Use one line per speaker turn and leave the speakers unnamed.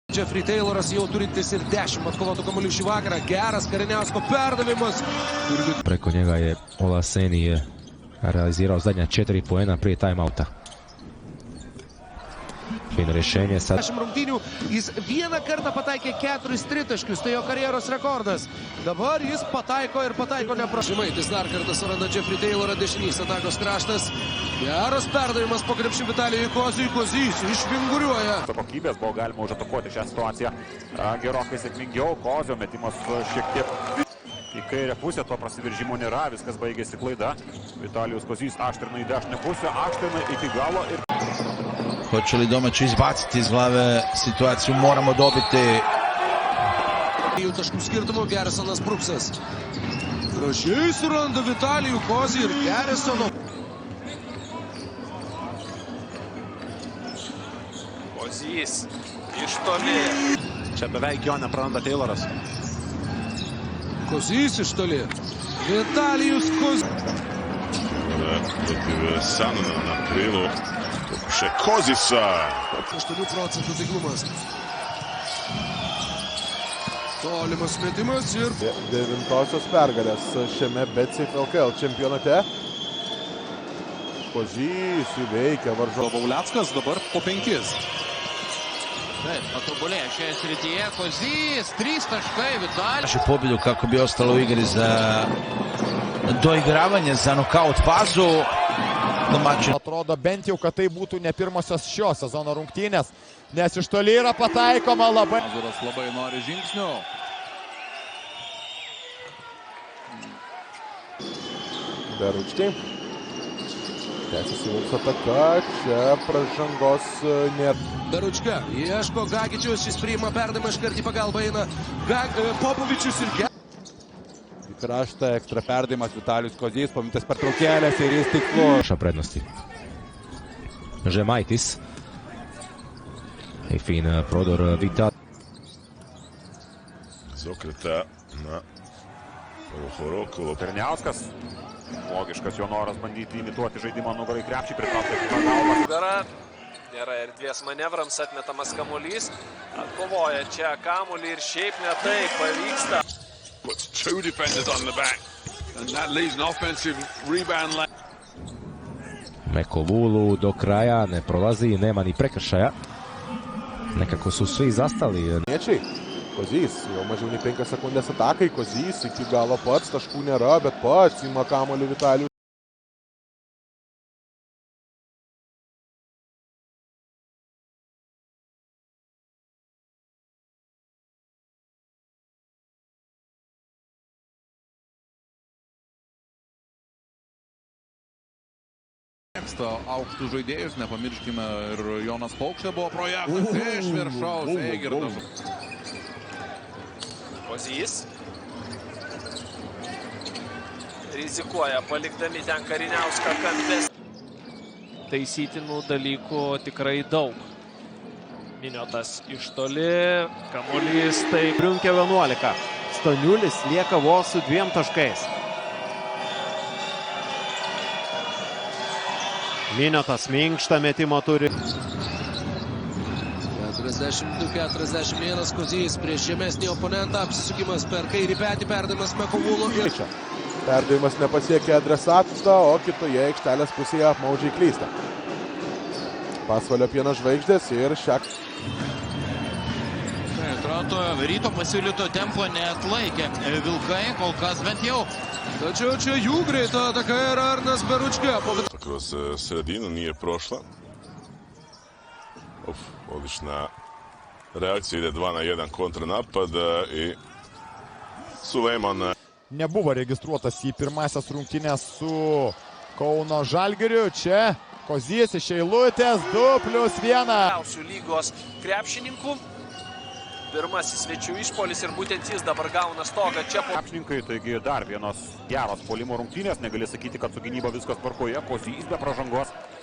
Jeffrey Tayloras jau turintis ir 10 atkovotų kamuolių šį vakarą. Geras Kariniausko perdavimas.
Preko njega je Olasenije realizirao zadnja 4 poena prije timeouta. Fino rješenje sad.
10 rungtynių jis vieną kartą pataikė 4 tritaškius, tai jo karjeros rekordas. Dabar jis pataiko ir pataiko neprašymaitis. Dar kartą suranda Jeffrey Taylorą, dešinys atakos kraštas. Geras perdavimas po krepšių Vitalijui Kozijui. Kozys išvinguriuoja.
Kokybės buvo galima užatakuoti šią situaciją gerokai sėkmingiau. Kozio metimas šiek tiek į kairę pusę, to prasiveržimo nėra, viskas baigėsi klaida. Vitalijus Kozys aštrina į dešinę pusę, aštrina iki galo ir...
Hoće li domaći izbaciti iz glave situaciju, moramo dobiti.
Taškų skirtumo Gersonas Bruksas. Gražiai suranda Vitalijų Kozį ir Gersono.
Kozys iš toli.
Čia beveik jo nepraranda Tayloras.
Kozys iš toli. Vitalijus Kozys.
Protiv Sanona na krilu. Pokušaj Kozisa.
8% taiklumas. Tolimas metimas ir...
9-osios pergalės šiame BetSafe LKL čempionate. Kozys įveikia varžovą.
Bauleckas dabar po 5.
Taip, patobulėja šioje srityje. Kozys, 3 taškai, Vitalijus.
Našu pobjedu kako bi ostalo u igri za doigravanje, za nokaut fazu. Domaći.
Atrodo bent jau, kad tai būtų ne pirmosios šio sezono rungtynės, nes iš toli yra pataikoma labai.
Mazuras labai nori žingsnių.
Beručkiai. Tęsiasi mums ataka, čia pražangos nėra.
Beručka ieško Gagičius, šis priima perdavimą, iškart į pagalbą eina Popovičius ir
Į kraštą ekstra perdavimas Vitalijus Kozys, pamintas pertraukėlės ir jis tikslu.
Prednosti. Žemaitis. I fin prodor Vital.
Zokreta na Horokolo.
Kariniauskas. Logiškas jo noras bandyti imituoti žaidimą nugarai krepšį, pritraukti pagalbą.
Nėra erdvės manevrams, atmetamas kamuolys. Atkovoja čia kamuolį ir šiaip ne taip pavyksta.
Puts 2 defenders on the back. And that leaves an offensive rebound line.
Mekovulu do kraja ne prolazi, nema ni prekršaja. Nekako su svi zastali.
Kozys, jau mažiau nei 5 sekundės atakai. Kozys iki galo pats, taškų nėra, bet pats ima kamuolį Vitalijus.
Aukštų žaidėjus, nepamirškime, ir Jonas Paukštė buvo projektas iš viršaus, Eigirdas. Kozys rizikuoja, palikdami ten Kariniauską kampės. Taisytinų dalykų tikrai daug. Miniotas iš toli, kamuolys taip.
Briunkė 11. Staniulis lieka vos su 2 taškais. Miniotas minkštą metimą turi.
42-41 Kozys prieš žemesnį oponentą. Apsisukimas per kairį petį, perdavimas Mekovulo ir...
Perdavimas nepasiekė adresatą, o kitoje aikštelės pusėje apmaudžiai klysta. Pasvalio Pieno žvaigždės ir šiak.
Atrodo, ryto pasiūlyto tempo neatlaikė Vilkai, kol kas bent jau.
Tačiau čia jų greita ataka yra Arnas Beručka.
Kroz sredinu nije prošla. Odlična reakcija, ide 2-1 kontranapad i Sulejman.
Nebuvo registruotas į pirmasias rungtynės su Kauno Žalgiriu. Čia Kozys iš eilutės 2+1.
Lygos krepšininkų. Pirmasis svečių išpolis ir būtent jis dabar gauna stogą čia po...
Krepšininkai, taigi dar vienos geros puolimo rungtynės. Negali sakyti, kad su gynyba viskas tvarkoje. Kozys be pražangos.